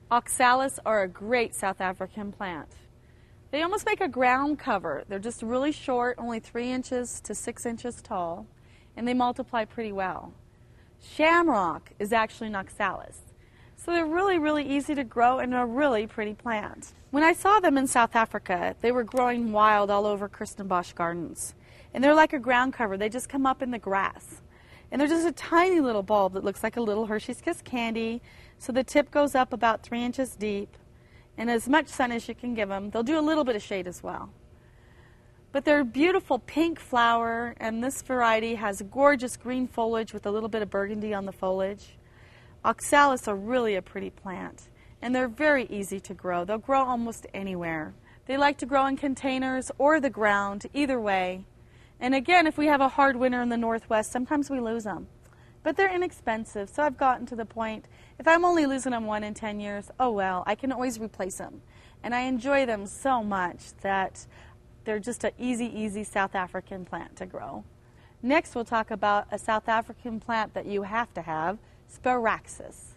Oxalis are a great South African plant. They almost make a ground cover. They're just really short, only 3 inches to 6 inches tall, and they multiply pretty well. Shamrock is actually an oxalis. So they're really, really easy to grow and a really pretty plant. When I saw them in South Africa, they were growing wild all over Kirstenbosch Gardens. And they're like a ground cover. They just come up in the grass. And they're just a tiny little bulb that looks like a little Hershey's Kiss candy. So the tip goes up about 3 inches deep. And as much sun as you can give them. They'll do a little bit of shade as well. But they're a beautiful pink flower, and this variety has gorgeous green foliage with a little bit of burgundy on the foliage. Oxalis are really a pretty plant, and they're very easy to grow. They'll grow almost anywhere. They like to grow in containers or the ground, either way. And again, if we have a hard winter in the Northwest, sometimes we lose them. But they're inexpensive, so I've gotten to the point, if I'm only losing them 1 in 10 years, oh well, I can always replace them. And I enjoy them so much that they're just an easy South African plant to grow. Next, we'll talk about a South African plant that you have to have, Spiraxis.